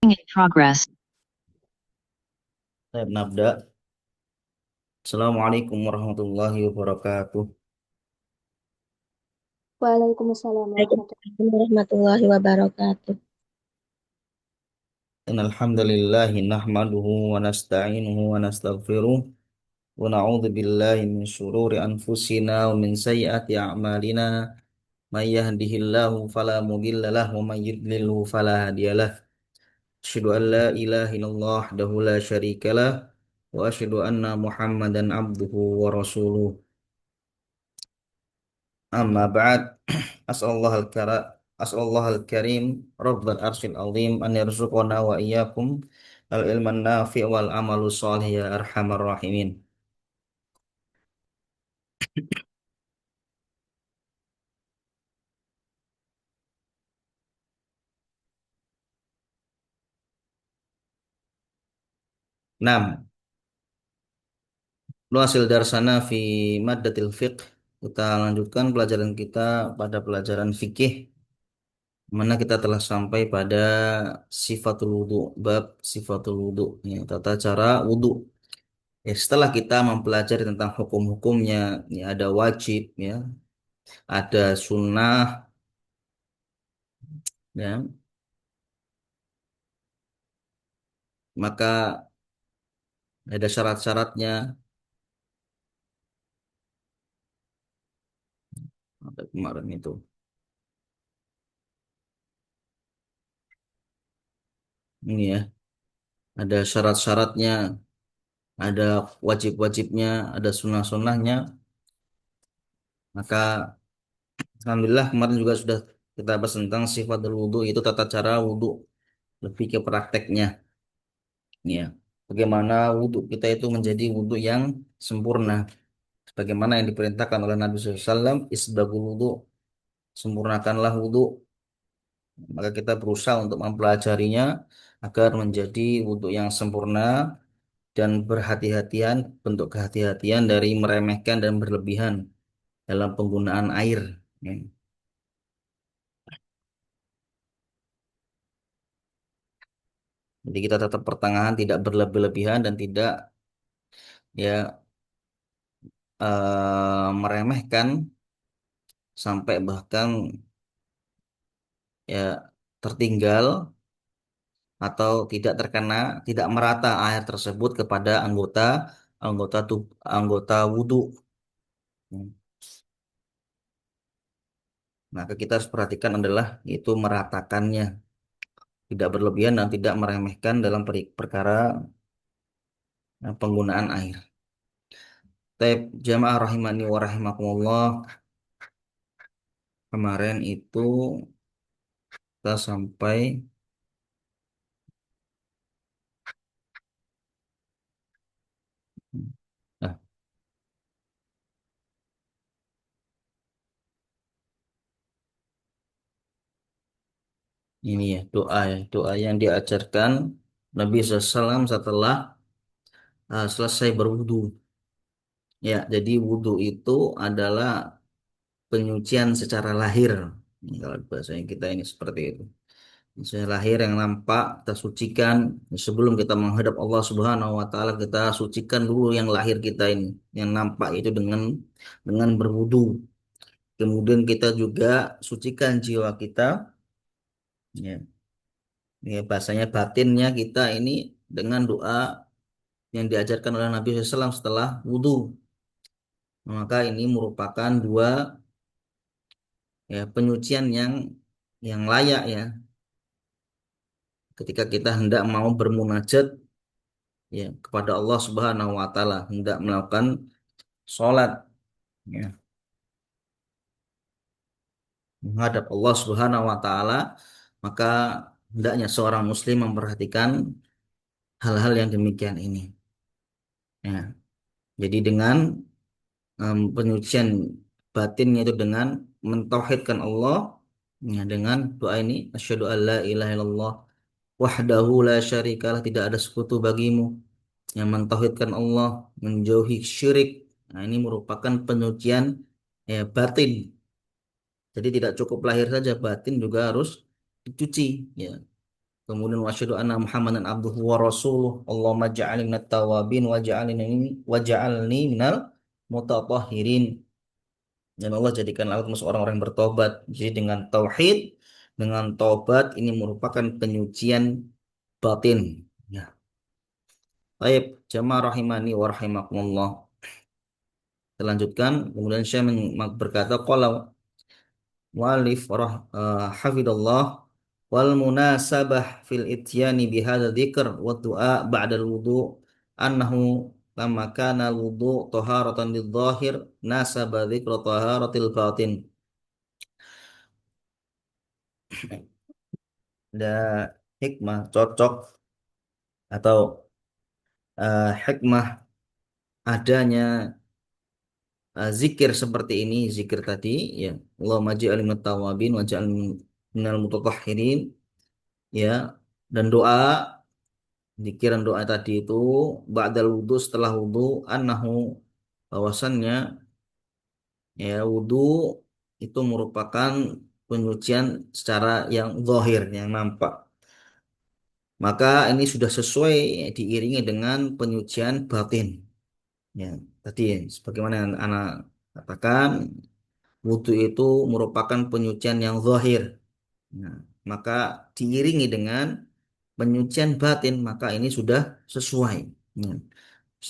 In progress. Saya nabda. Assalamualaikum warahmatullahi wabarakatuh. Waalaikumsalam warahmatullahi Waalaikumsalam warahmatullahi wabarakatuh. Innal hamdalillahi nahmaduhu wa nasta'inuhu wa nastaghfiruh wa na'udzu billahi min syururi anfusina wa min sayyiati a'malina. May yahdihillahu fala mudilla lahu wa may yudlilhu fala hadiyalah. Asyhadu an la ilaha illallah wahdahu la syarikalah wa asyhadu anna Muhammadan abduhu wa rasuluh. Amma ba'd. As'allallahu As'allallahu al-karim Rabbal arsyil azim an yarzuqana wa iyyakum al-ilman nafi' wal amalu shalih ya arhamar rahimin. Enam. Lu hasil darsana fi maddatil fiqh. Kita lanjutkan pelajaran kita pada pelajaran fikih, mana kita telah sampai pada sifatul wudu, bab sifatul wudu, ya, tata cara wudu. Ya, setelah kita mempelajari tentang hukum-hukumnya, ya, ada wajib, ya, ada sunnah, ya, maka ada syarat-syaratnya. Ada kemarin itu. Ini ya, ada syarat-syaratnya, ada wajib-wajibnya, ada sunnah-sunnahnya. Maka alhamdulillah kemarin juga sudah kita bahas tentang sifat wudhu, itu tata cara wudhu, lebih ke prakteknya. Ya, bagaimana wudhu kita itu menjadi wudhu yang sempurna. Sebagaimana yang diperintahkan oleh Nabi SAW, isbagul wudhu, sempurnakanlah wudhu. Maka kita berusaha untuk mempelajarinya agar menjadi wudhu yang sempurna dan berhati-hatian, bentuk kehati-hatian dari meremehkan dan berlebihan dalam penggunaan air. Ya. Jadi kita tetap pertengahan, tidak berlebih-lebihan dan tidak, ya, meremehkan sampai bahkan, ya, tertinggal atau tidak terkena, tidak merata air tersebut kepada anggota anggota anggota wudhu. Hmm. Maka kita harus perhatikan adalah itu meratakannya, tidak berlebihan dan tidak meremehkan dalam perkara penggunaan air. Taib jamaah rahimani wa rahimakumullah, kemarin itu kita sampai, nah, ini ya doa, ya doa yang diajarkan Nabi SAW setelah selesai berwudu. Ya, jadi wudu itu adalah penyucian secara lahir. Kalau bahasanya kita ini seperti itu. Secara lahir yang nampak kita sucikan sebelum kita menghadap Allah Subhanahu wa taala, kita sucikan dulu yang lahir kita ini, yang nampak itu dengan berwudu. Kemudian kita juga sucikan jiwa kita, ya. Ya, bahasanya batinnya kita ini dengan doa yang diajarkan oleh Nabi SAW setelah wudu. Maka ini merupakan dua, ya, penyucian yang layak, ya, ketika kita hendak mau bermunajat, ya, kepada Allah Subhanahu wa taala, hendak melakukan sholat, ya, menghadap Allah Subhanahu wa taala, maka hendaknya seorang muslim memperhatikan hal-hal yang demikian ini. Ya, jadi dengan penyucian batinnya itu dengan mentauhidkan Allah, ya, dengan doa ini, asyhadu alla ilaha illallah wahdahu la syarikalah, tidak ada sekutu bagimu, yang mentauhidkan Allah, menjauhi syirik. Nah, ini merupakan penyucian, ya, batin. Jadi tidak cukup lahir saja, batin juga harus dicuci, ya. Kemudian wasyhadu anna Muhammadan abduhu wa rasuluh. Allahumma ja'alni minat tawabin wa ja'alni minal mutatahhirin. Dan Allah jadikan aku termasuk orang-orang yang bertobat. Jadi dengan tauhid, dengan taubat ini merupakan penyucian batin. Ya. Baik, jamaah rahimani wa rahimakumullah. Kita lanjutkan. Kemudian saya berkata, qala mu'alif hafidallah wal munasabah fil ityani bihadza dzikr wa du'a ba'da wudu annahu lama kana wudu taharatan lidh-dhahir nasaba dzikra taharatil batin. Ada hikmah cocok atau hikmah adanya zikir seperti ini, zikir tadi ya, Allahumma ja'alni minat tawabin wa ja'alni minal mutatahhirin, ya, dan doa, zikir dan doa tadi itu ba'dal wudu, setelah wudu, annahu, bahwasannya ya wudu itu merupakan penyucian secara yang zahir, yang nampak. Maka ini sudah sesuai diiringi dengan penyucian batin. Ya, tadi sebagaimana yang anak katakan, wudhu itu merupakan penyucian yang zahir. Nah, maka diiringi dengan penyucian batin, maka ini sudah sesuai. Ya.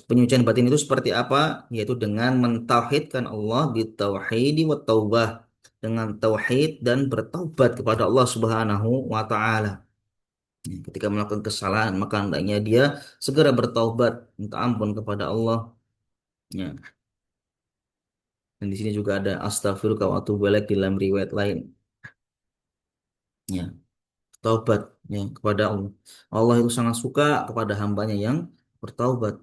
Penyucian batin itu seperti apa? Yaitu dengan mentauhidkan Allah bitauhidi wa taubah, dengan tauhid dan bertaubat kepada Allah Subhanahu wa taala. Ketika melakukan kesalahan, maka hendaknya dia segera bertaubat, minta ampun kepada Allah. Ya. Dan di sini juga ada astaghfirullah wa atubu ilaik di dalam riwayat lain. Ya, taubat ya kepada Allah. Allah itu sangat suka kepada hambanya yang bertaubat.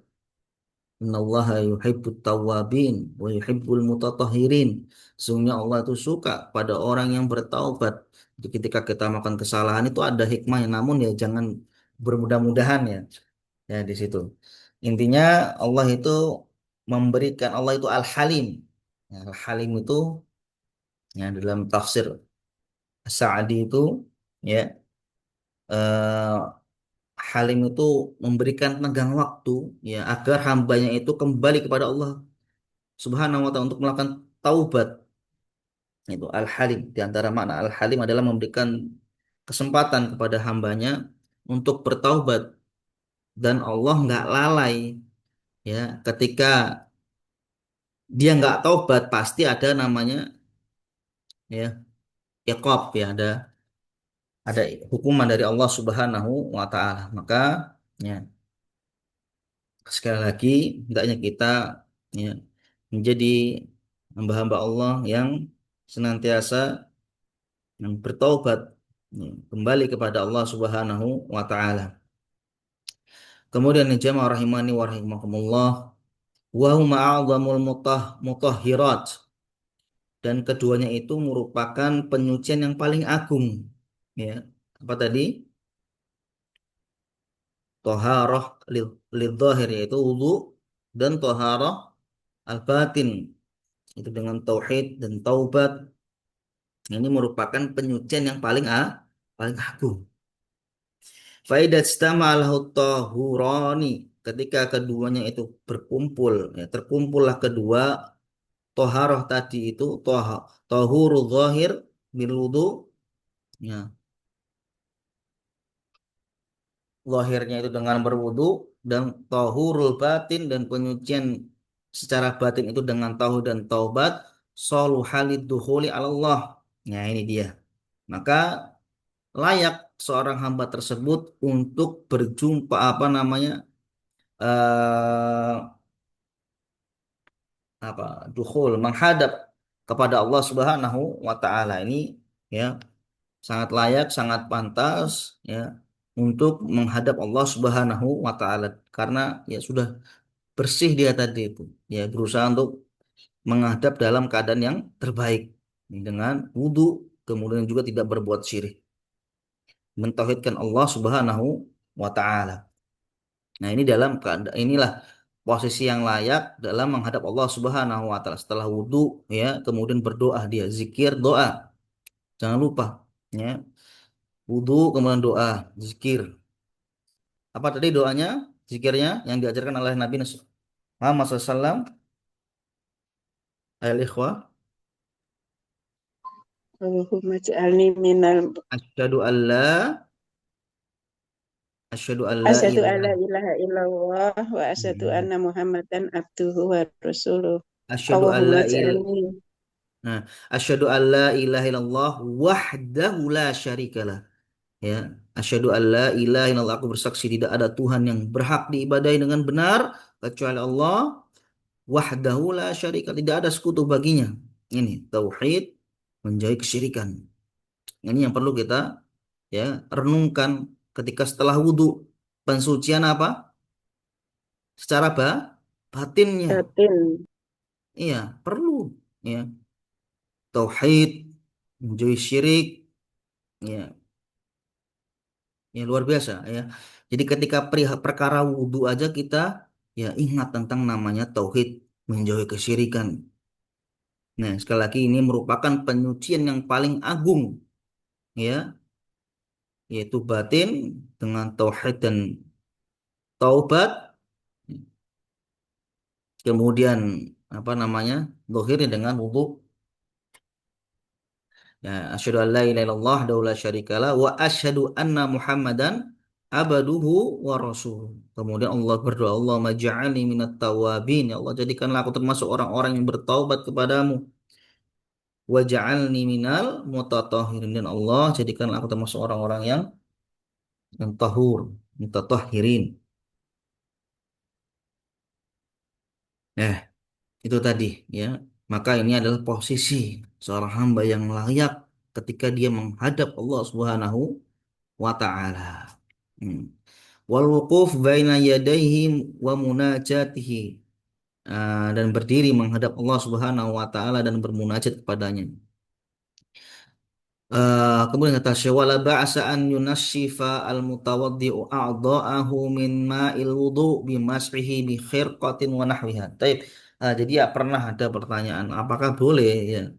Innallaha yuhibbut tawwabin wa yuhibbul mutatahhirin. Sesungguhnya Allah itu suka pada orang yang bertaubat. Jadi ketika kita melakukan kesalahan itu ada hikmahnya, namun ya jangan bermudah-mudahan ya. Ya di situ. Intinya Allah itu memberikan, Allah itu Al-Halim. Ya, Al-Halim itu ya dalam tafsir Sa'di itu ya, eh, Halim itu memberikan tenggang waktu ya agar hambanya itu kembali kepada Allah Subhanahu wa taala untuk melakukan taubat. Itu Al-Halim. Di antara makna Al-Halim adalah memberikan kesempatan kepada hambanya untuk bertaubat, dan Allah nggak lalai ya ketika dia nggak taubat pasti ada namanya ya iqab, ya ada hukuman dari Allah Subhanahu wa taala. Maka ya sekali lagi hendaknya kita ya menjadi hamba-hamba Allah yang senantiasa yang bertaubat, ya, kembali kepada Allah Subhanahu wa taala. Kemudian jamaah rahimani wa rahimakumullah, wa huma a'zamul mutahhirat, dan keduanya itu merupakan penyucian yang paling agung. Ya, apa tadi? Toharoh lidhahir, yaitu wudu, dan toharoh al-batin itu dengan tauhid dan taubat. Ini merupakan penyucian yang paling agung. Faidat stama'alahu tahurani, ketika keduanya itu berkumpul, ya, terkumpullah kedua toharoh tadi itu, tahuru zahir bil wudu, ya, zahirnya itu dengan berwudu, dan tahurul batin, dan penyucian secara batin itu dengan tauhid dan taubat, soluhalid dukhuli Allah. Nah ini dia. Maka layak seorang hamba tersebut untuk berjumpa, apa namanya, eh apa dukhul, menghadap kepada Allah Subhanahu wa taala. Ini ya sangat layak, sangat pantas ya untuk menghadap Allah Subhanahu wa taala, karena ya sudah bersih dia tadi itu, ya berusaha untuk menghadap dalam keadaan yang terbaik dengan wudhu, kemudian juga tidak berbuat syirik, mentauhidkan Allah Subhanahu wa taala. Nah, ini dalam keadaan inilah posisi yang layak dalam menghadap Allah Subhanahu wa taala setelah wudhu, ya, kemudian berdoa, dia zikir doa. Jangan lupa ya. Wudu kemudian doa, zikir. Apa tadi doanya, zikirnya yang diajarkan oleh Nabi Muhammad SAW? Ayat ikhwah. Allahumma ij'alni minal Asyhadu an la asyhadu an la asyhadu an ilaha la ilaha illallah wa asyhadu anna Muhammadan abduhu wa rasuluh. asyhadu an Allahumma la il ij'alni Nah, asyhadu an la ilaha illallah wahdahu la syarikalah. Ya, asyhadu an la ilaha illallah, aku bersaksi tidak ada Tuhan yang berhak diibadahi dengan benar kecuali Allah, wahdahu la syarika, tidak ada sekutu baginya. Ini tauhid, menjauhi kesyirikan. Ini yang perlu kita ya renungkan ketika setelah wudhu. Pensucian apa? Secara batinnya. batin. Iya, perlu ya. Tauhid, menjauhi syirik, ya, ya luar biasa ya. Jadi ketika perkara wudhu aja kita ya ingat tentang namanya tauhid, menjauhi kesyirikan. Nah, sekali lagi ini merupakan penyucian yang paling agung ya, yaitu batin dengan tauhid dan taubat, kemudian apa namanya? Zahirnya dengan wudhu. Ya, asyhadu an la ilaha illallah wa la syarikalah wa asyhadu anna Muhammadan abaduhu wa rasuluh. Kemudian Allah berdoa, Allah maj'alni minat tawabin. Ya Allah, jadikanlah aku termasuk orang-orang yang bertaubat kepadamu. Wa ja'alni minal mutatahhirin. Dan Allah jadikanlah aku termasuk orang-orang yang tahur, mutatahhirin. Eh, itu tadi ya. Maka ini adalah posisi seorang hamba yang layak ketika dia menghadap Allah Subhanahu wa taala. Hmm. Wal wuquf baina yadayhi wa munajatihi. Dan berdiri menghadap Allah Subhanahu wa taala dan bermunajat kepadanya. Kemudian kata Syekh wala ba'sa an yunassifa al mutawaddi'u a'dha'ahu min ma'il wudu bi masrihi bi khirqatin wa nahwiha. Taib. Jadi ya pernah ada pertanyaan, apakah boleh ya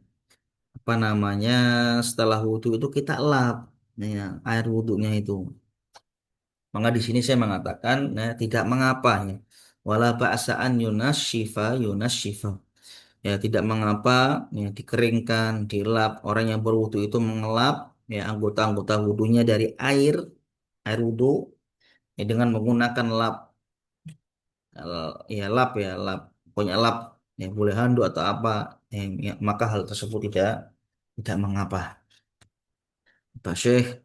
apa namanya setelah wudhu itu kita lap ya, air wudhunya itu. Maka di sini saya mengatakan nah, tidak mengapa ya. Wala ba'saan Yunas Shifa. Ya tidak mengapa ya dikeringkan, dilap. Orang yang berwudu itu mengelap ya anggota-anggota wudunya dari air wudu ya, dengan menggunakan lap. Ya lap ya lap. Pokoknya lap ya boleh handuk atau apa ya, maka hal tersebut tidak mengapa. Pak Syekh,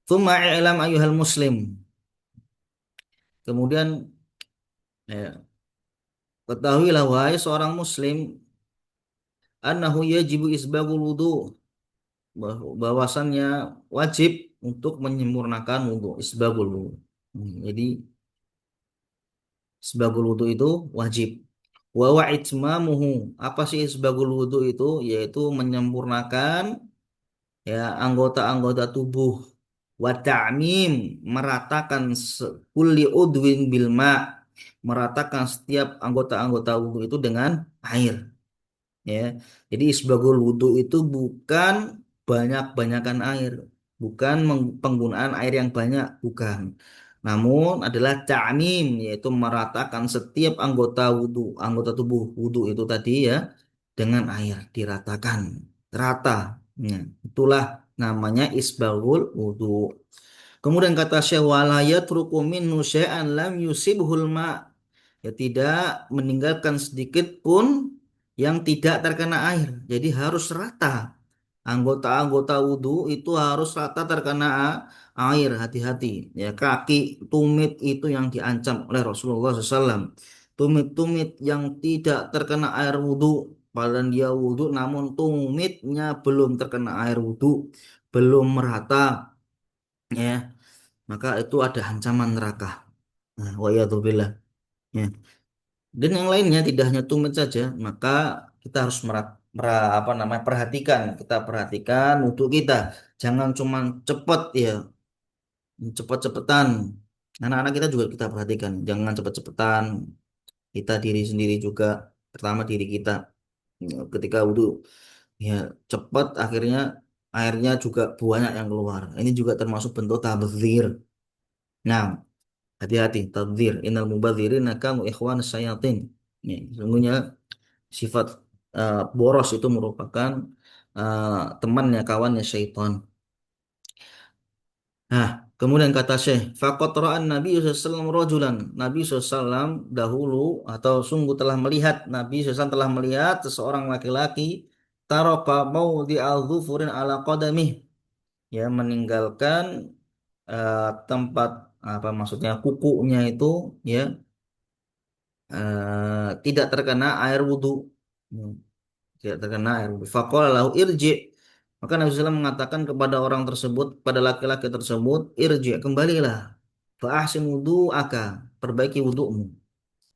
"Tsumma i'lam ayyuhal muslim." Kemudian ya, ketahuilah wahai seorang muslim annahu yajibu isbagul wudu, bahwasannya wajib untuk menyempurnakan wudu, isbagul wudu. Jadi isbagul wudu itu wajib. Wa itmamuhu, apa sih isbagul wudu itu? Yaitu menyempurnakan ya anggota-anggota tubuh. Wa ta'mim, meratakan kulli udwin bil ma, meratakan setiap anggota-anggota wudu itu dengan air. Ya, jadi isbagul wudhu itu bukan banyak-banyakan air, bukan penggunaan air yang banyak, bukan. Namun adalah ta'mim, yaitu meratakan setiap anggota wudhu, anggota tubuh wudhu itu tadi ya, dengan air diratakan, rata. Ya, itulah namanya isbagul wudhu. Kemudian kata Syekh wala yatruku minhu syai'an lam yusibhul ma, ya tidak meninggalkan sedikit pun yang tidak terkena air. Jadi harus rata. Anggota-anggota wudhu itu harus rata terkena air. Hati-hati. Ya kaki, tumit itu yang diancam oleh Rasulullah SAW. Tumit-tumit yang tidak terkena air wudhu. Padahal dia wudhu namun tumitnya belum terkena air wudhu. Belum merata. Ya, maka itu ada ancaman neraka. Nah, wa iyadzubillah. Ya. Dan yang lainnya tidak hanya tumit saja, maka kita harus apa namanya perhatikan, kita perhatikan untuk kita jangan cuma cepat ya, cepet-cepetan. Anak-anak kita juga kita perhatikan, jangan cepet-cepetan. Kita diri sendiri juga, pertama diri kita. Ya, ketika wudhu ya cepat akhirnya airnya juga banyak yang keluar. Ini juga termasuk bentuk tabdzir. Nah, hati-hati tabdzir. Innal mubadzirina kanu ikhwan syayatin. Nih, sesungguhnya sifat boros itu merupakan temannya, kawannya syaitan. Nah, kemudian kata Syekh, faqat ra'an Nabi SAW rajulan. Nabi SAW dahulu atau sungguh telah melihat, Nabi SAW telah melihat seseorang laki-laki taraka mawdi'al dhufurin ala qadamih. Ya, meninggalkan tempat apa maksudnya kukunya itu ya tidak terkena air wudhu. Hmm, tidak terkena air wudhu. Faqala lahu irji. Maka Nabi SAW mengatakan kepada orang tersebut, pada laki-laki tersebut, irji, kembalilah. Fa ahsin wudu'aka, perbaiki wudu'mu.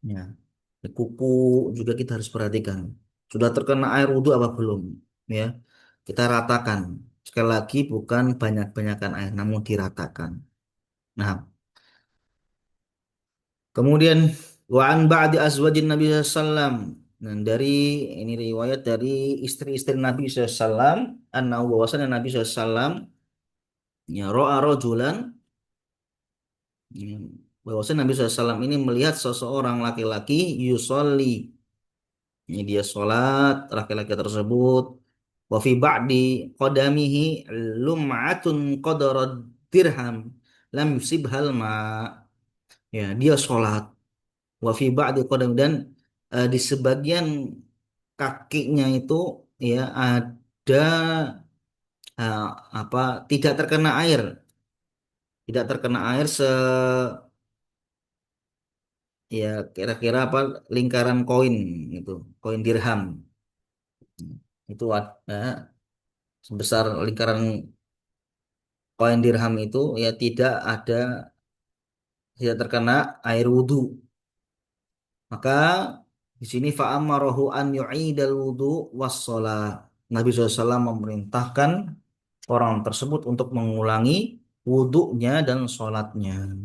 Ya. Kuku juga kita harus perhatikan. Sudah terkena air wudhu apa belum? Ya. Kita ratakan. Sekali lagi bukan banyak-banyakan air, namun diratakan. Nah, kemudian wa an ba'di azwajin Nabi sallam. Dan dari ini riwayat dari istri-istri Nabi sallam, annahu bahwasanya Nabi sallam ya ra'a rajulan ya, bahwasanya Nabi sallam ini melihat seseorang laki-laki yusolli. Ini dia sholat laki-laki tersebut wa fi ba'di qadamihi lum'atun qadarad dirham lam yusibhal ma. Ya, dia sholat wa fi ba'di qadam dan di sebagian kakinya itu ya ada eh, apa tidak terkena air, tidak terkena air ya kira-kira apa lingkaran koin itu, koin dirham. Itu ada sebesar lingkaran koin dirham itu ya tidak terkena air wudhu. Maka di sini fa'amarahu an yu'idal wudu wassalah. Nabi SAW memerintahkan orang tersebut untuk mengulangi wudhunya dan sholatnya.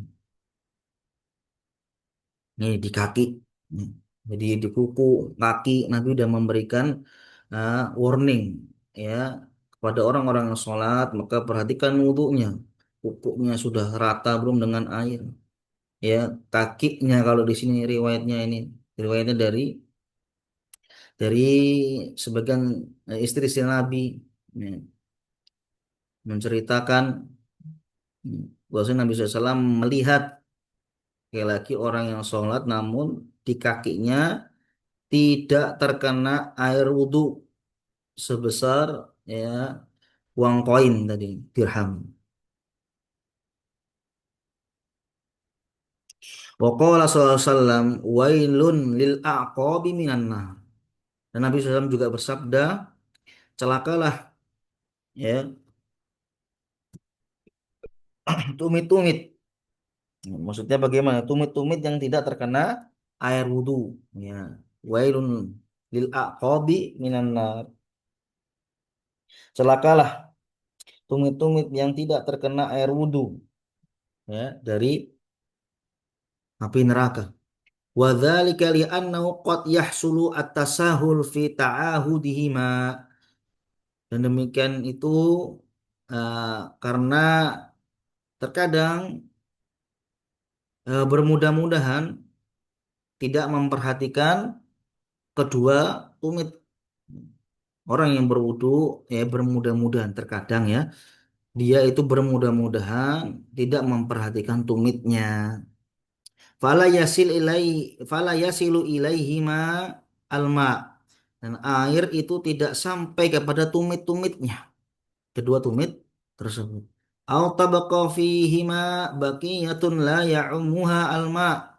Ini di kaki. Hmm. Jadi di kuku kaki Nabi sudah memberikan warning ya kepada orang-orang yang sholat, maka perhatikan wudhunya. Kukunya sudah rata belum dengan air. Ya, kakinya kalau di sini riwayatnya dari sebagian istri-istri Nabi ya, menceritakan bahwasanya Nabi SAW melihat laki-laki orang yang sholat namun di kakinya tidak terkena air wudhu sebesar ya uang koin tadi dirham. Wa qala sallallahu alaihi wasallam wailun lil aqabi minan nar. Dan Nabi SAW juga bersabda, celakalah ya tumit-tumit. Maksudnya bagaimana? Tumit-tumit yang tidak terkena air wudhu. Ya. Wailun lil aqabi minan nar. Celakalah tumit-tumit yang tidak terkena air wudhu ya dari api neraka. Wa dzalika li'annahu qad yahsulu at-tasahul fi ta'ahudihima. Dan demikian itu karena terkadang bermudah-mudahan tidak memperhatikan kedua tumit. Orang yang berwudu ya bermudah-mudahan terkadang ya dia itu bermudah-mudahan tidak memperhatikan tumitnya. Fala yasilu ilaihima alma, dan air itu tidak sampai kepada tumit-tumitnya, kedua tumit tersebut. Au tabaqa fihima baqiyatun la ya'umuha alma,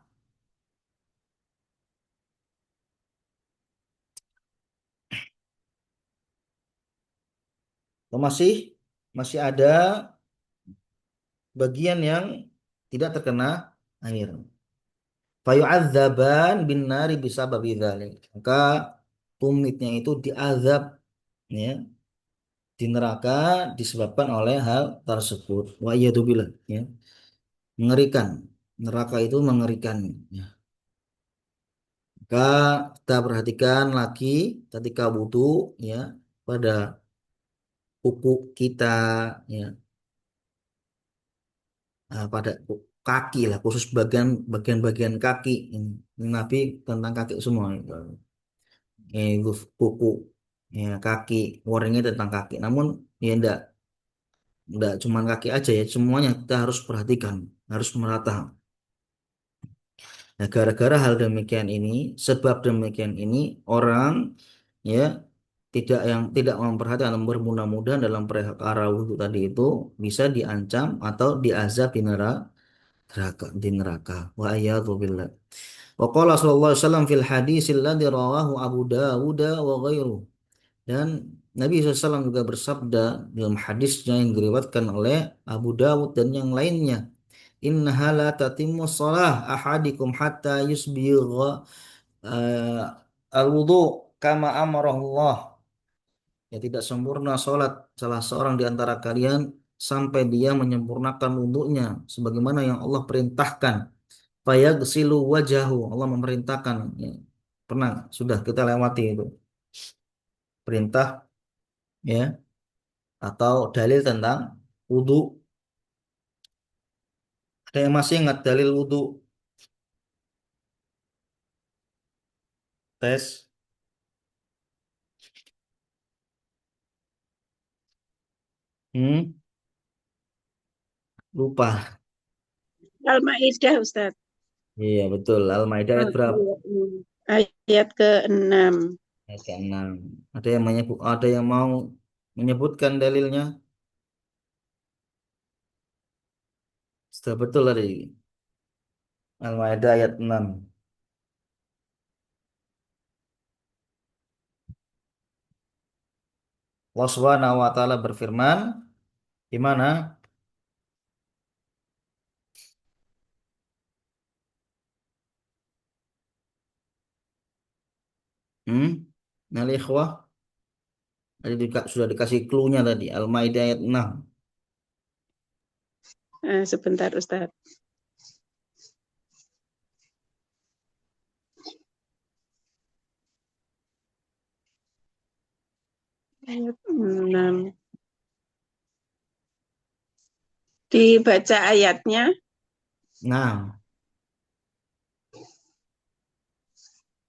atau masih ada bagian yang tidak terkena air. Fayu'adzaban bin nari bisababi dzalik. Maka tumitnya itu diazab ya di neraka disebabkan oleh hal tersebut. Wa iyadzubillah ya. Mengerikan. Neraka itu mengerikan ya. Maka kita perhatikan lagi ketika wudu ya pada kuku kita, ya, pada kaki lah, khusus bagian-bagian kaki. Ini Nabi tentang kaki semua. Itu kuku, ya, kaki, warnanya tentang kaki. Namun ya enggak cuma kaki aja ya, semuanya kita harus perhatikan, harus merata. Nah, gara-gara hal demikian ini, sebab demikian ini orang, ya, tidak memperhatikan atau bermudah-mudahan dalam perkara wudhu tadi itu bisa diancam atau diazab di neraka. Wa a'yadzu billah. Wa qala sallallahu alaihi wasallam fil hadis alladzi rawahu Abu Dawud wa ghairuh. Dan Nabi SAW juga bersabda dalam hadisnya yang diriwayatkan oleh Abu Dawud dan yang lainnya. Innaha la tatimmu shalah ahadikum hatta yusbigha al-wudu kama amarahullah. Ya, tidak sempurna salat salah seorang di antara kalian sampai dia menyempurnakan wudhunya sebagaimana yang Allah perintahkan. Fayagsilu wajahu. Allah memerintahkan. Ya, pernah sudah kita lewati itu perintah, ya, atau dalil tentang wudhu. Ada yang masih ingat dalil wudhu? Tes. Hmm, lupa. Al-Maidah, Ustaz. Iya betul. Al-Maidah ayat Oh, berapa? iya, ayat ke-6. Ayat ke-6. Ada yang mau menyebutkan dalilnya? Sudah betul tadi. Al-Maidah ayat 6. Allah Subhanahu wa taala berfirman, gimana? Hmm? Nal ikhwah, sudah dikasih clue-nya tadi. Al-Maidah ayat 6. Sebentar, Ustaz. Ayat 6. Dibaca ayatnya. Nah,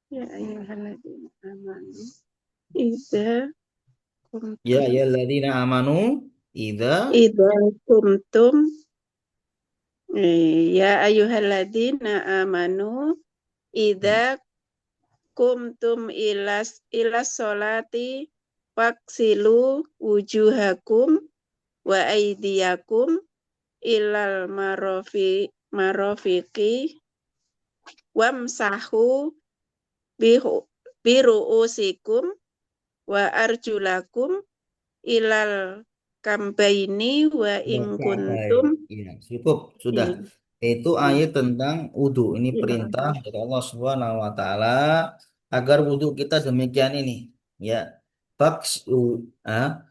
Ya ayyuhalladzina amanu idza ya kuntum ya alladzina amanu idza idza kuntum ya ayyuhalladzina amanu idza kumtum ilas solati faksilu wujuhakum wa aidiyakum ilal marofiqi wamsahu biru'usikum wa arjulakum ilal kambaini wa ya, in baik. kuntum Iya, cukup sudah. ya, Itu ayat tentang wudhu. Ini perintah dari Allah Subhanahu wa taala agar wudhu kita demikian ini. Ya. Faks ah,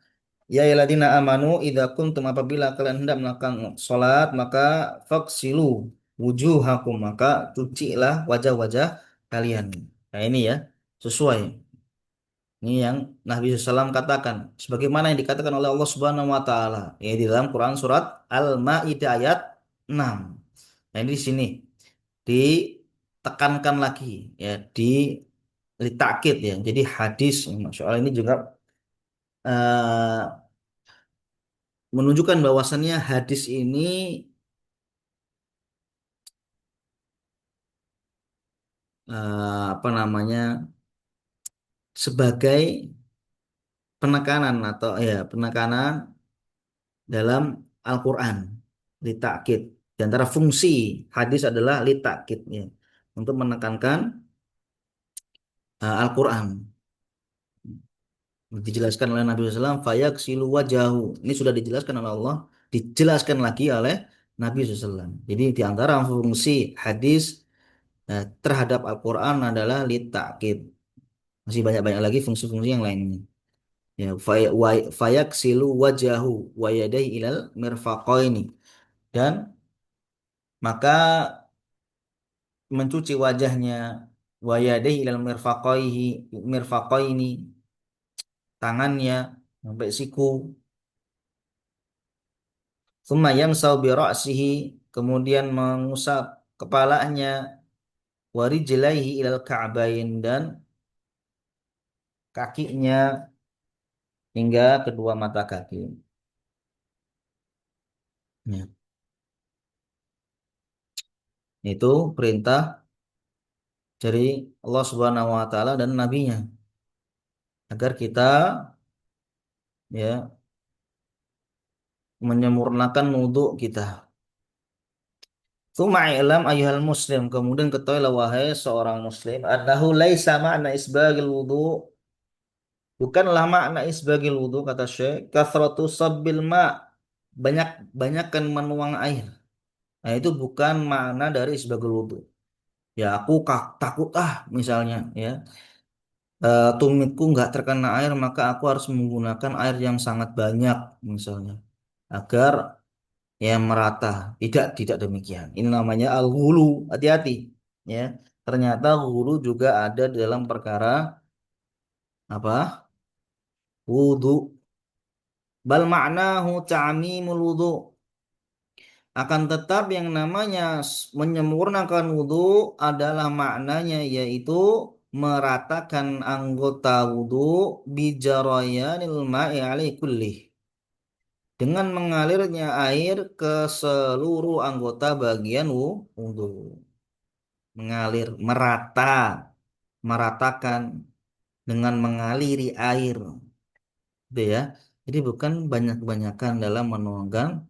ya ayyuhalladzina amanu idza kuntum apabila kalian hendak melakukan salat maka faksilu wujuhakum maka cucilah wajah-wajah kalian. Nah, ini ya, sesuai. Ini yang Nabi SAW katakan. Sebagaimana yang dikatakan oleh Allah Subhanahu wa taala. Ya, di dalam Quran surat Al-Maidah ayat 6. Nah, ini di sini ditekankan lagi ya, ditakit ya. Jadi hadis soal ini juga eh, menunjukkan bahwasannya hadis ini apa namanya, sebagai penekanan atau ya penekanan dalam Al-Quran, litakid. Di antara fungsi hadis adalah litakid ya, untuk menekankan Al-Quran. Dijelaskan oleh Nabi SAW, fayaksilu wajahu. Ini sudah dijelaskan oleh Allah, dijelaskan lagi oleh Nabi SAW. Jadi di antara fungsi hadis terhadap Al-Quran adalah litakid. Masih banyak-banyak lagi fungsi-fungsi yang lainnya. Ya, fayaksilu wajahu wa yadayhi ilal mirfaqaini. Dan maka mencuci wajahnya wa yadayhi ilal mirfaqaihi mirfaqaini, tangannya sampai siku, Tsumma yamsahu bi ra'sihi, kemudian mengusap kepalanya, wa rijlaihi ilal ka'bain, dan kakinya hingga kedua mata kaki. Ya. Itu perintah dari Allah Subhanahu wa taala dan nabinya agar kita ya menyempurnakan wudhu kita. Tsumma i'lam ayyuhal muslim, kemudian ketahuilah wahai seorang muslim, annahu laisa ma'na isbagil wudhu, bukanlah makna isbagil wudhu, kata Syekh, kathratu sabbil ma, banyak-banyakan menuang air. Nah, itu bukan makna dari isbagil wudhu. Ya aku takut misalnya ya, tumitku nggak terkena air, maka aku harus menggunakan air yang sangat banyak misalnya agar ya merata. Tidak demikian. Ini namanya al-ghulu. Hati-hati ya. Ternyata ghulu juga ada di dalam perkara apa? Wudu. Bal ma'nahu ta'mimul wudu. Akan tetap yang namanya menyempurnakan wudu adalah maknanya yaitu meratakan anggota wudu bijarayanil ma'i alaihi kullih, dengan mengalirnya air ke seluruh anggota bagian wudu. Mengalir, meratakan dengan mengaliri air, gitu ya. Jadi bukan banyak-banyakan dalam menuangkan,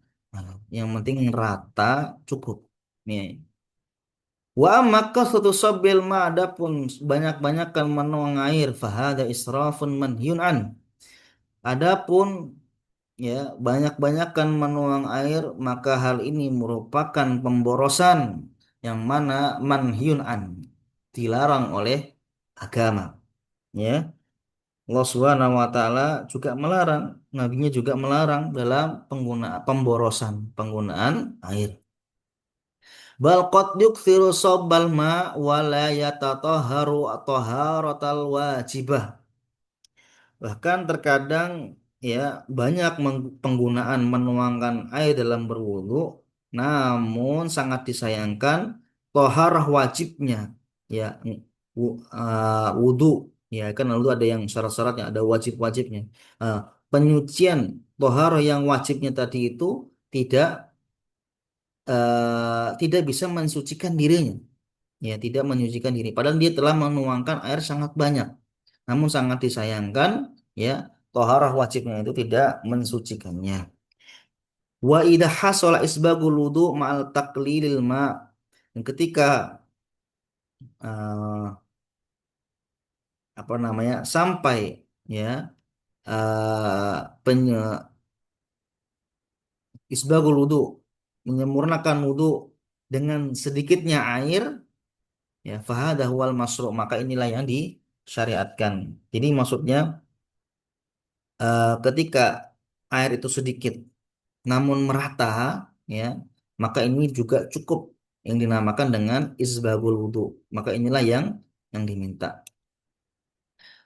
yang penting rata cukup. Nih. Wa amma kasratu sabbil ma, adapun banyak-banyakan menuang air, fahada israfun manhyun an. Adapun ya banyak-banyakan menuang air, maka hal ini merupakan pemborosan yang mana manhyun an, dilarang oleh agama, ya. Allah Subhanahu wa taala juga melarang, nabinya juga melarang dalam pemborosan penggunaan air. Bal qad yukthiru sabbal ma wa la yatatahharu taharatal wajibah. Bahkan terkadang ya banyak penggunaan menuangkan air dalam berwudu, namun sangat disayangkan toharah wajibnya, ya, wudu, ya kan wudu ada yang syarat-syaratnya, ada wajib-wajibnya. Uh, Penyucian toharah yang wajibnya tadi itu tidak tidak bisa mensucikan dirinya, ya tidak menyucikan diri. Padahal dia telah menuangkan air sangat banyak. Namun sangat disayangkan ya toharah wajibnya itu tidak mensucikannya. Wa idha hasala isbagul wudu ma'al taqlilil ma, dan ketika eh, apa namanya sampai ya penye isbagul wudu, menyempurnakan wudu dengan sedikitnya air, ya fahadha huwal masru', maka inilah yang disyariatkan. Jadi maksudnya ketika air itu sedikit namun merata, ya maka ini juga cukup, yang dinamakan dengan isbagul wudu, maka inilah yang diminta.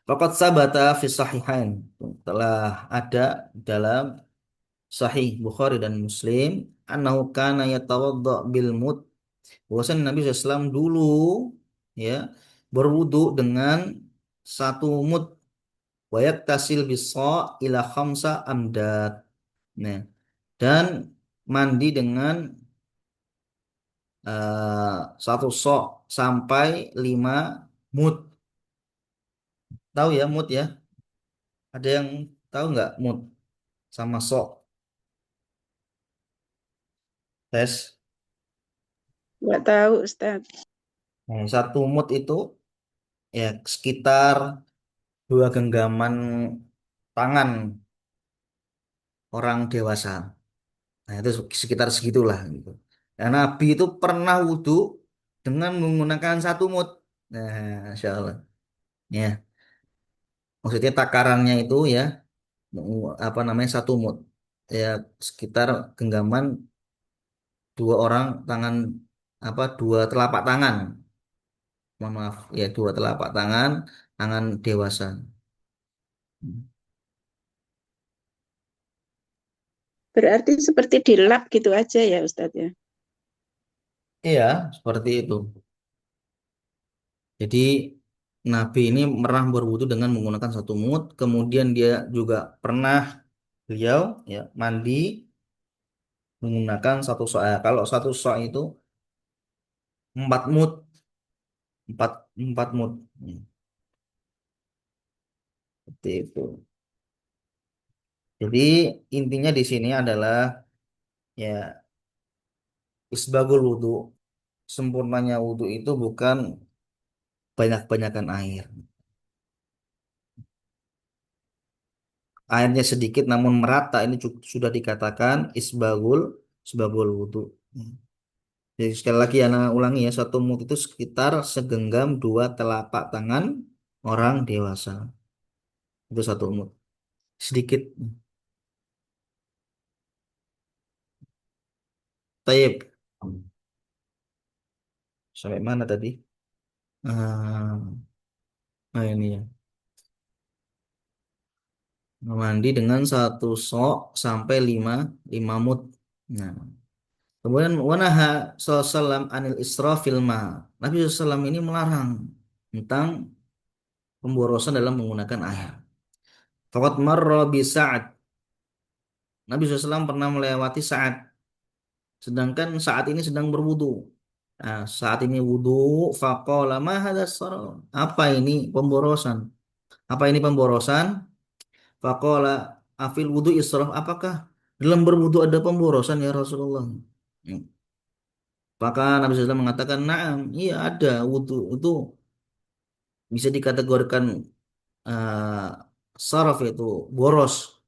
Faqad sabata fi sahihain, telah ada dalam sahih Bukhari dan Muslim, annahu kana yatawadda bil mud, bahwasanya Nabi SAW dulu ya berwudu dengan satu mud, wa yaktasil bis-sha ila khamsa amdad. Nah, dan mandi dengan satu sok sampai 5 mud. Tahu ya mud ya? Ada yang tahu nggak mud sama sok? Tes. Nggak tahu, Ustaz. Nah, satu mud itu ya sekitar 2 genggaman tangan orang dewasa. Nah, itu sekitar segitulah gitu. Dan Nabi itu pernah wudhu dengan menggunakan satu mud. Nah, Masya Allah. Ya, maksudnya takarannya itu ya apa namanya satu mud. Ya sekitar genggaman dua orang tangan, apa, dua telapak tangan. Mohon maaf, ya dua telapak tangan tangan dewasa. Berarti seperti dilap gitu aja ya Ustadz ya. Iya, seperti itu. Jadi Nabi ini pernah berwudu dengan menggunakan satu mut, kemudian dia juga pernah beliau ya mandi menggunakan satu sok. Kalau satu sok itu 4 mut, empat mut. Seperti itu. Jadi intinya di sini adalah ya isbagul wudu, sempurnanya wudu itu bukan banyak-banyakan air. Airnya sedikit namun merata ini sudah dikatakan isbagul wudu. Jadi sekali lagi anak ulangi ya, satu mut itu sekitar segenggam dua telapak tangan orang dewasa. Itu satu mut. Sedikit. Taib. Sampai mana tadi? Ah, nah ini ya. Mandi dengan satu sok sampai lima mut. Nah, kemudian wanaha sallam anil israfil ma. Nabi SAW ini melarang tentang pemborosan dalam menggunakan air. Faqad marra bi Sa'ad. Nabi SAW pernah melewati saat, sedangkan saat ini sedang berwudu. Nah, saat ini wudu, faqala ma hadas apa ini pemborosan? Apa ini pemborosan? Faqala afil wudu israf, apakah dalam berwudu ada pemborosan ya Rasulullah? Hmm. Maka Nabi SAW mengatakan, "Na'am, iya ada wudu itu bisa dikategorikan uh, saraf itu boros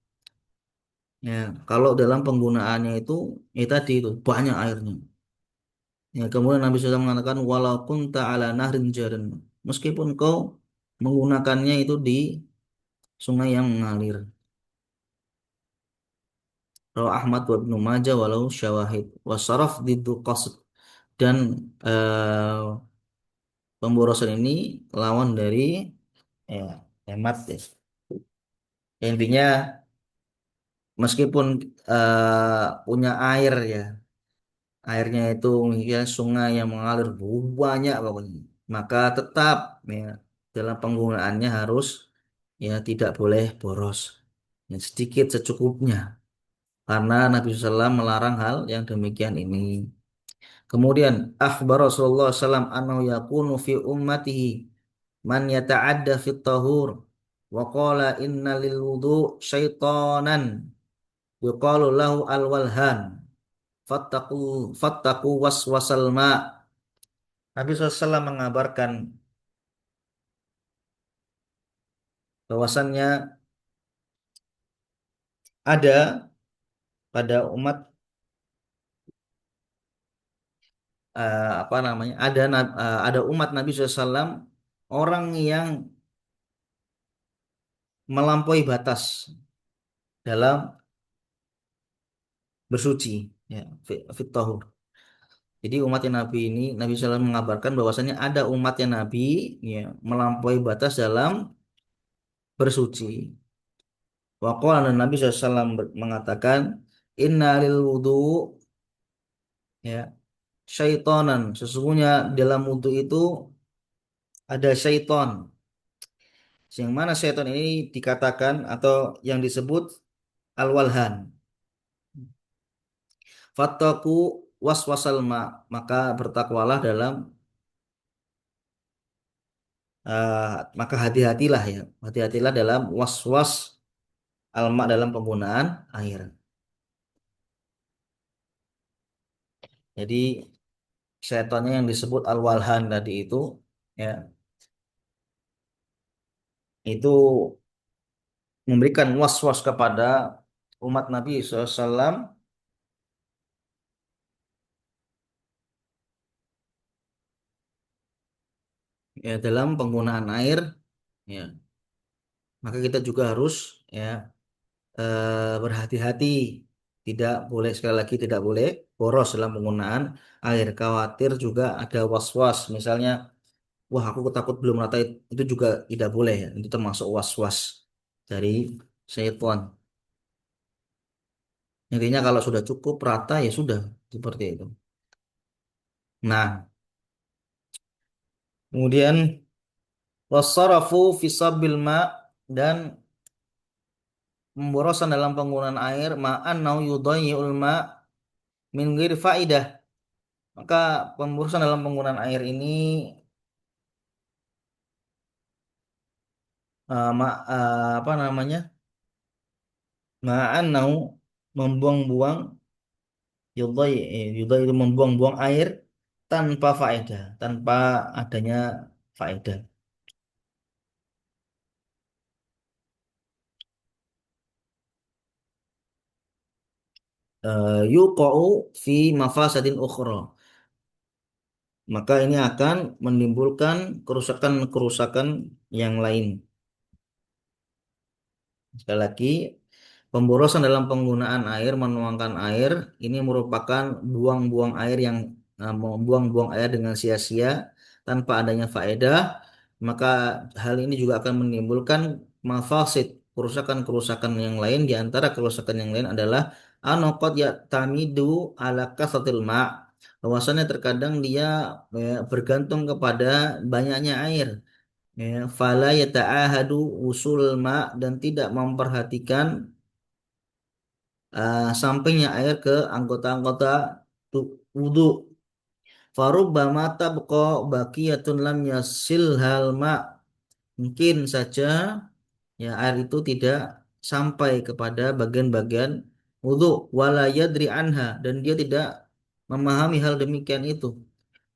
ya kalau dalam penggunaannya itu tadi itu banyak airnya." Ya, kemudian Nabi SAW mengatakan walau kunta ala nahrin jarin, meskipun kau menggunakannya itu di sungai yang mengalir. Rawi Ahmad wa Ibnu Majah walau syawahid wasaraf didu qasd, dan eh, pemborosan ini lawan dari ya hemat ya. Intinya meskipun punya air ya, airnya itu ya sungai yang mengalir banyak pokoknya, maka tetap ya dalam penggunaannya harus ya tidak boleh boros, ya, sedikit secukupnya, karena Nabi SAW melarang hal yang demikian ini. Kemudian akhbar Rasulullah SAW annahu yakunu fi ummatihi man yata'adda fit tahur wa qala inna lil wudu syaitanan yuqalu lahu al-walhan fattaqu fattaqu waswasal ma. Nabi SAW mengabarkan bahwasannya ada pada umat apa namanya ada umat Nabi SAW orang yang melampaui batas dalam bersuci ya fit tahur. Jadi umatnya Nabi ini Nabi SAW mengabarkan bahwasannya ada umatnya Nabi ya melampaui batas dalam bersuci. Waqala, dan Nabi SAW mengatakan inna lil wudu ya syaitonan, sesungguhnya dalam wudu itu ada syaiton. Yang mana syaiton ini dikatakan atau yang disebut al-walhan. Fattaku waswasal ma, maka bertakwalah dalam eh, maka hati-hatilah ya, hati-hatilah dalam waswas alma dalam penggunaan air. Jadi setannya yang disebut al-walhan tadi ya itu memberikan was-was kepada umat Nabi SAW ya dalam penggunaan air ya. Maka kita juga harus ya berhati-hati, tidak boleh, sekali lagi tidak boleh boros dalam penggunaan air. Khawatir juga ada was-was, misalnya wah aku takut belum rata, itu juga tidak boleh ya. Itu termasuk was-was dari syaitan. Intinya kalau sudah cukup rata ya sudah seperti itu. Nah, kemudian wasarafu fi sabbil ma, dan pemborosan dalam penggunaan air ma'an nau yudhayyul ma min ghairi faidah. Maka pemborosan dalam penggunaan air ini apa namanya? Ma'an nau membuang-buang yudhay itu membuang-buang air tanpa faedah, tanpa adanya faedah. Yuqa'u fi mafasadin ukhra. Maka ini akan menimbulkan kerusakan-kerusakan yang lain. Sekali lagi, pemborosan dalam penggunaan air, menuangkan air, ini merupakan buang-buang air yang membuang-buang air dengan sia-sia tanpa adanya faedah. Maka hal ini juga akan menimbulkan mafasid, kerusakan-kerusakan yang lain. Di antara kerusakan yang lain adalah anokot ya tamidu ala kasatil ma'. Bahwasannya terkadang dia bergantung kepada banyaknya air. Ya, fala yata'ahadu usul ma, dan tidak memperhatikan sampainya air ke anggota-anggota wudu. Farubbama tabqa baqiyatun lam yasil hal ma. Mungkin saja ya air itu tidak sampai kepada bagian-bagian wudu wala yadri anha, dan dia tidak memahami hal demikian itu.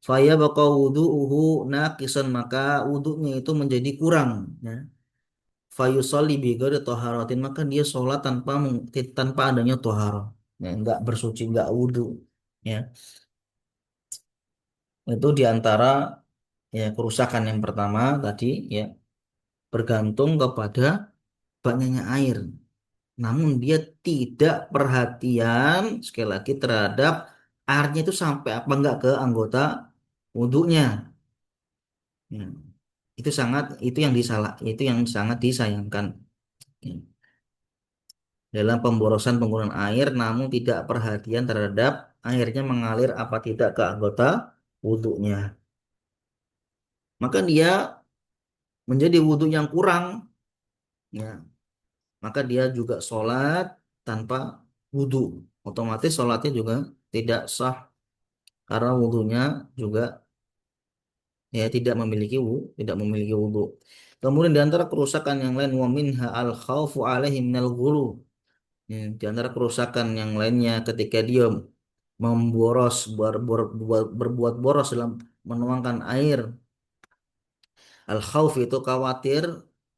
Faya baqa wudu'uhu naqisan, maka wudunya itu menjadi kurang, ya. Fayusolli bi ghairi taharatin, maka dia sholat tanpa adanya toharoh, ya, enggak bersuci, enggak wudu, ya. Itu diantara ya kerusakan yang pertama tadi, ya, bergantung kepada banyaknya air, namun dia tidak perhatian sekali lagi terhadap airnya itu sampai apa enggak ke anggota wudunya. Ya. Itu yang sangat disayangkan, ya. Dalam pemborosan penggunaan air namun tidak perhatian terhadap airnya mengalir apa tidak ke anggota wudhunya, maka dia menjadi wudhu yang kurang, ya. Maka dia juga sholat tanpa wudhu, otomatis sholatnya juga tidak sah karena wudhunya juga ya tidak memiliki wudhu. Kemudian di antara kerusakan yang lain wa minha al khaufu alaihi minal ghulu. Ya, di antara kerusakan yang lainnya ketika dia berbuat boros dalam menuangkan air. Al khauf itu khawatir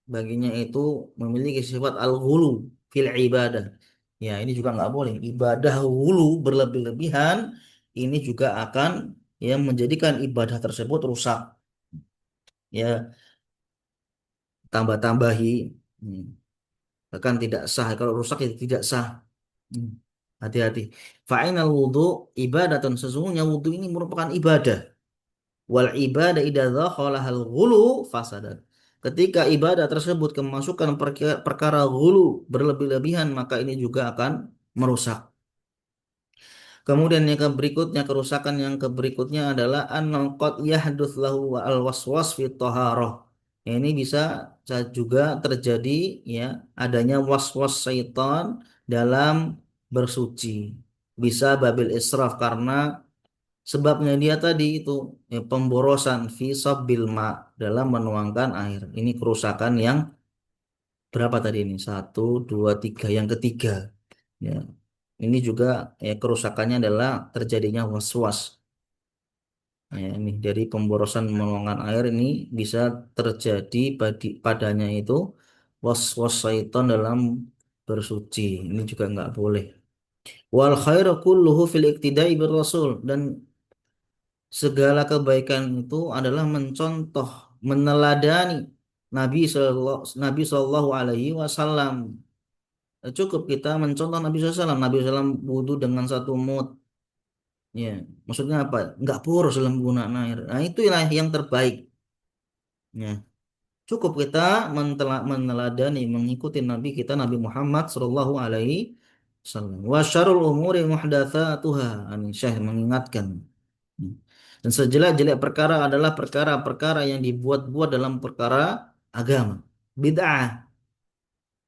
baginya itu memiliki sifat al ghulu fil ibadah. Ya, ini juga nggak boleh. Ibadah ghulu, berlebih-lebihan, ini juga akan ya menjadikan ibadah tersebut rusak. Ya, tambah-tambahi, hmm, bahkan tidak sah. Kalau rusak itu tidak sah. Hmm, Hati-hati. Fa'inal wudu ibadatun, sesungguhnya wudu ini merupakan ibadah. Wal ibadah idza dzakhalahal ghulu fasadat. Ketika ibadah tersebut kemasukan perkara ghulu, berlebih-lebihan, maka ini juga akan merusak. Kemudian yang berikutnya, kerusakan yang berikutnya adalah an-qad yahdits lahu al-waswas fi thaharah. Ini bisa juga terjadi ya adanya waswas syaitan dalam bersuci. Bisa babil israf, karena sebabnya dia tadi itu ya, pemborosan fi sabbil ma, dalam menuangkan air. Ini kerusakan yang berapa tadi ini? Satu, dua, tiga. Yang ketiga. Ya. Ini juga ya, kerusakannya adalah terjadinya was-was. Ya, ini dari pemborosan menuangkan air ini bisa terjadi padanya itu was-was syaitan dalam bersuci. Ini juga nggak boleh. Wal khairu kulluhu fil iktida'i bir rasul, dan segala kebaikan itu adalah mencontoh, meneladani Nabi Sallallahu Alaihi Wasallam. Cukup kita mencontoh Nabi SAW. Nabi SAW wudhu dengan satu mut. Ya, maksudnya apa? Nggak boros dalam penggunaan air. Nah, itulah yang terbaik. Ya, cukup kita meneladani, mengikuti Nabi kita Nabi Muhammad Sallallahu Alaihi Sallam. Wa syarrul umuri muhdatsatuha. Ini Syekh mengingatkan. Dan sejelek-jelek perkara adalah perkara-perkara yang dibuat-buat dalam perkara agama. Bid'ah.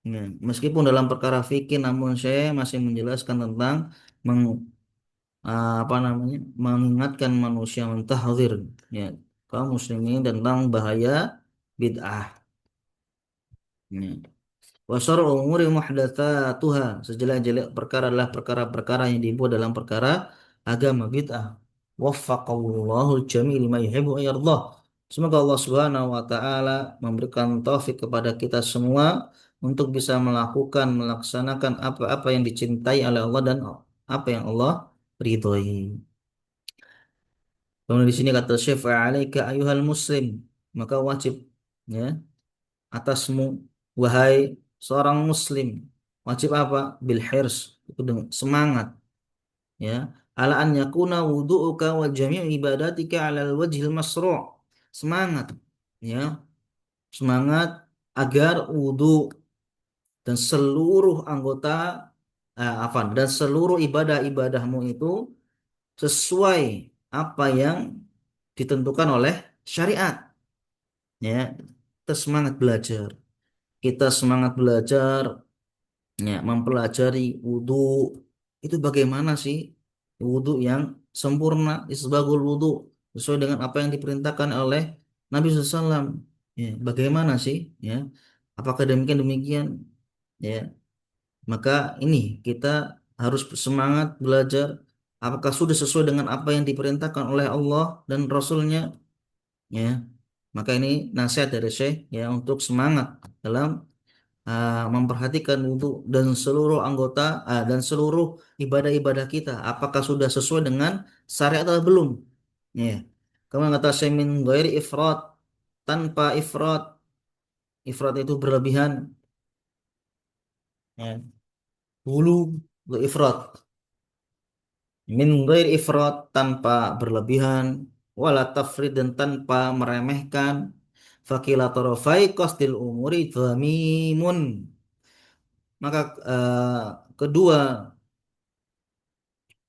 Ya, meskipun dalam perkara fikih, namun saya masih menjelaskan tentang meng, apa namanya, mengingatkan manusia, mentahdzir ya kaum muslimin tentang bahaya bid'ah. Ya. Wa syarrul umuri muhdatsatuha. Sejelek-jelek perkara adalah perkara-perkara yang dibuat dalam perkara agama bid'ah. Waffaqallahul jami' lima yuhibbu wa yardah. Semoga Allah Subhanahu wa taala memberikan taufik kepada kita semua untuk bisa melakukan, melaksanakan apa-apa yang dicintai oleh Allah dan apa yang Allah ridhoi. Kemudian di sini kata Syekh, "Alaika ayuhal muslim." Maka wajib ya atasmu wahai seorang muslim, wajib apa? Bil hirs, itu dengan semangat ya, ala an yakuna wudu'uka wa jami'u ibadatika 'ala al-wajhil masru'. Semangat ya, semangat agar wudu dan seluruh anggota dan seluruh ibadah-ibadahmu itu sesuai apa yang ditentukan oleh syariat ya. Kita semangat belajar, kita semangat belajar ya, mempelajari wudhu itu bagaimana sih wudhu yang sempurna, isbagul wudhu sesuai dengan apa yang diperintahkan oleh Nabi SAW ya, bagaimana sih ya, apakah demikian demikian ya. Maka ini kita harus semangat belajar apakah sudah sesuai dengan apa yang diperintahkan oleh Allah dan Rasulnya ya. Maka ini nasihat dari Syekh ya untuk semangat dalam memperhatikan wudhu dan seluruh anggota dan seluruh ibadah-ibadah kita apakah sudah sesuai dengan syariat atau belum ya. Kemudian kata Syekh, min ghairi ifrat, tanpa ifrat. Ifrat itu berlebihan ya. Hulu ifrat, min ghairi ifrat, tanpa berlebihan, wala tafrid, dan tanpa meremehkan. Fakila tarafai qasdil umuri dhamimun. Maka kedua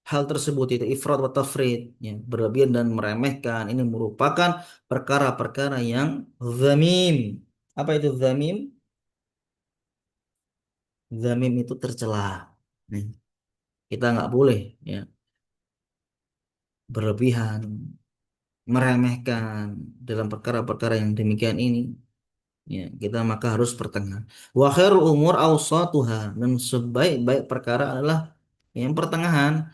hal tersebut itu ifrat wa tafrid ya, berlebihan dan meremehkan, ini merupakan perkara-perkara yang zamim. Apa itu zamim? Zamim itu tercela. Nih, kita nggak boleh ya berlebihan, meremehkan dalam perkara-perkara yang demikian ini ya. Kita maka harus pertengahan. Wa khairul umur awsatuha, dan sebaik-baik perkara adalah yang pertengahan.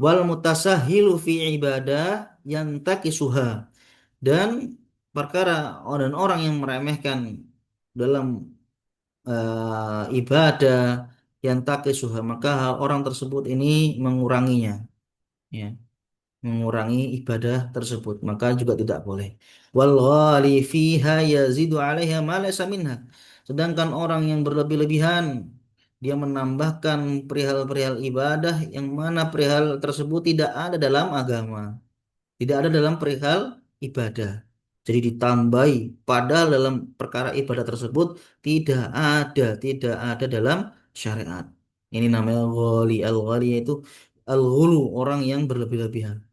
Wal mutasahilu fi ibadah yantakisuha, dan perkara dan orang yang meremehkan dalam ibadah yantakisuha, maka orang tersebut ini menguranginya ya, mengurangi ibadah tersebut, maka juga tidak boleh. Wal ghali fiha yazidu 'alaiha ma laysa minha, sedangkan orang yang berlebih-lebihan dia menambahkan perihal-perihal ibadah yang mana perihal tersebut tidak ada dalam agama, tidak ada dalam perihal ibadah. Jadi ditambahi padahal dalam perkara ibadah tersebut tidak ada dalam syariat. Ini namanya ghali. Al-ghali yaitu al-ghulu, orang yang berlebih-lebihan.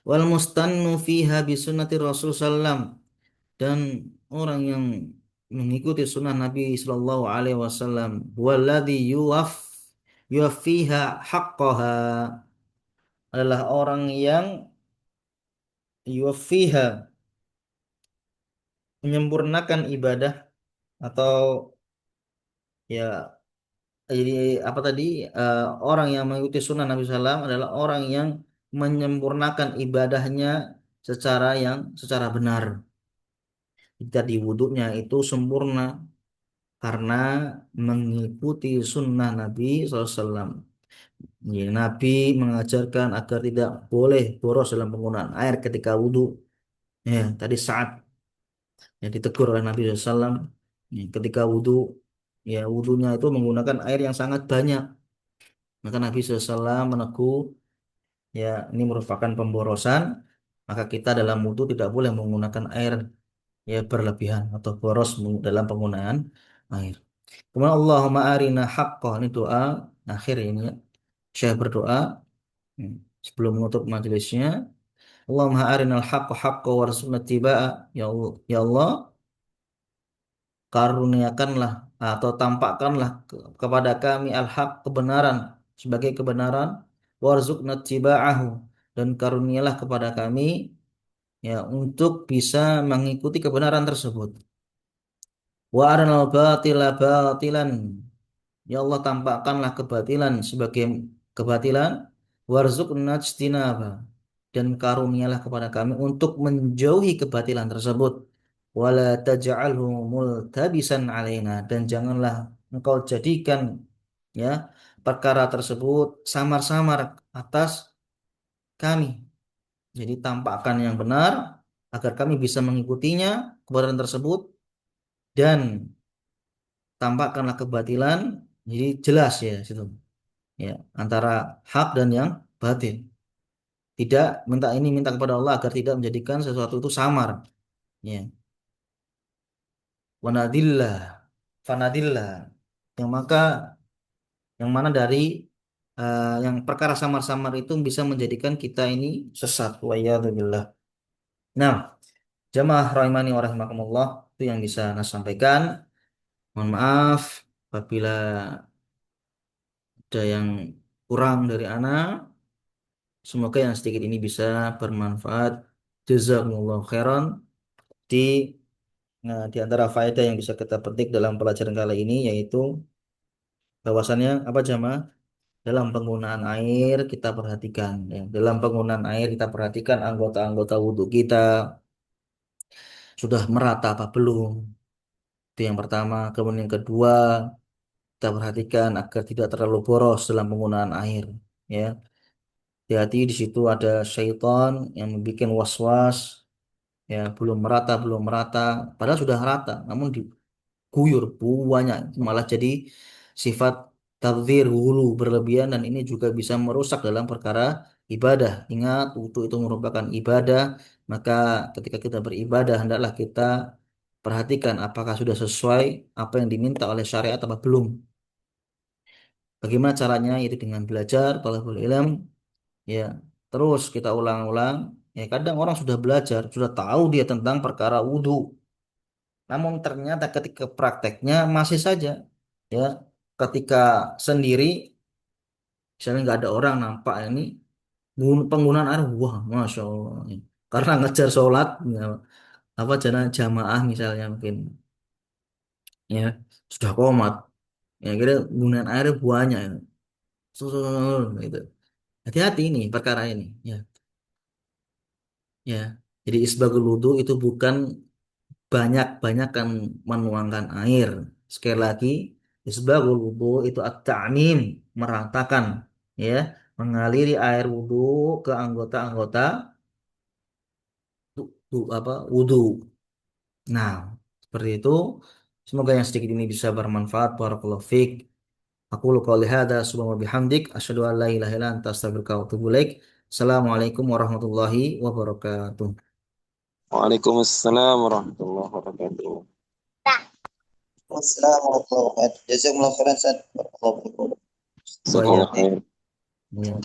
Wal mustannu fiha bi sunnati Rasul sallam, dan orang yang mengikuti sunnah Nabi sallallahu alaihi wasallam, walladzi yuwaffiha haqqaha, adalah orang yang yuwaffiha, menyempurnakan ibadah atau ya, jadi apa tadi, orang yang mengikuti sunnah Nabi SAW adalah orang yang menyempurnakan ibadahnya secara benar. Jadi wudhunya itu sempurna karena mengikuti sunnah Nabi SAW. Ya, Nabi mengajarkan agar tidak boleh boros dalam penggunaan air ketika wudhu. Ya, tadi saat yang ditegur oleh Nabi SAW ya, ketika wudhu, ya wudhunya itu menggunakan air yang sangat banyak. Maka Nabi SAW menegur, ya ini merupakan pemborosan. Maka kita dalam wudhu tidak boleh menggunakan air ya berlebihan atau boros dalam penggunaan air. Kemudian Allahumma arina haqqah, ini doa akhir ini ya. Syekh berdoa sebelum menutup majelisnya. Allahumma arinal haqqa haqqa warzuqna tibaa. Ya Allah, karuniakanlah atau tampakkanlah kepada kami al-haq kebenaran sebagai kebenaran, warzuqna tibaahu, dan karunialah kepada kami ya untuk bisa mengikuti kebenaran tersebut. Wa arinal batila batilan. Ya Allah, tampakkanlah kebatilan sebagai kebatilan, warzuqna ijtinaba, dan karunialah kepada kami untuk menjauhi kebatilan tersebut. Wala taj'alhu multabisan alaina, dan janganlah engkau jadikan ya perkara tersebut samar-samar atas kami. Jadi tampakkan yang benar agar kami bisa mengikutinya kebenaran tersebut, dan tampakkanlah kebatilan jadi jelas ya situ ya antara hak dan yang batil. Tidak minta kepada Allah agar tidak menjadikan sesuatu itu samar ya. Wanadillah fanadillah, yang maka yang mana dari yang perkara samar-samar itu bisa menjadikan kita ini sesat, wa iyadzubillah. Nah, jamaah rahimani wa rahimakumullah, itu yang bisa saya sampaikan. Mohon maaf apabila ada yang kurang dari ana. Semoga yang sedikit ini bisa bermanfaat. Jazakumullah khairan. Di di antara faedah yang bisa kita petik dalam pelajaran kali ini yaitu bahwasannya apa jamaah, dalam penggunaan air kita perhatikan ya. Dalam penggunaan air kita perhatikan anggota-anggota wudhu kita sudah merata apa belum. Itu yang pertama. Kemudian yang kedua, kita perhatikan agar tidak terlalu boros dalam penggunaan air ya. Hati-hati, di situ ada syaitan yang membuat was-was ya, belum merata padahal sudah rata namun diguyur banyak, malah jadi sifat tabdzir, hulu berlebihan, dan ini juga bisa merusak dalam perkara ibadah. Ingat, wudhu itu merupakan ibadah, maka ketika kita beribadah hendaklah kita perhatikan apakah sudah sesuai apa yang diminta oleh syariat atau belum. Bagaimana caranya? Itu dengan belajar talabul ilm ya, terus kita ulang-ulang ya. Kadang orang sudah belajar, sudah tahu dia tentang perkara wudhu, namun ternyata ketika prakteknya masih saja ya, ketika sendiri misalnya nggak ada orang nampak ini penggunaan air, wah masya Allah ya. Karena ngejar sholat ya, apa jamaah misalnya mungkin ya sudah komat ya, kira penggunaan air banyak ya. Gitu. Hati-hati ini perkara ini ya. Ya, jadi isbagul wudu itu bukan banyak-banyakan menuangkan air. Sekali lagi, isbagul wudu itu at-ta'mim, meratakan ya, mengaliri air wudu ke anggota-anggota apa wudu. Nah, seperti itu. Semoga yang sedikit ini bisa bermanfaat. Barakallahu fiik. Aku qouli hadza subhanallahi bihamdik asyhadu an la ilaha illa anta astaghfiruka wa atubu ilaik. Assalamualaikum warahmatullahi wabarakatuh. Waalaikumsalam warahmatullahi wabarakatuh. Wassalamu warahmatullahi wabarakatuh. Jazakumullah khairan, Ustaz. Barakallahu fikum. Wa iya. Jazakallah khair. Iya.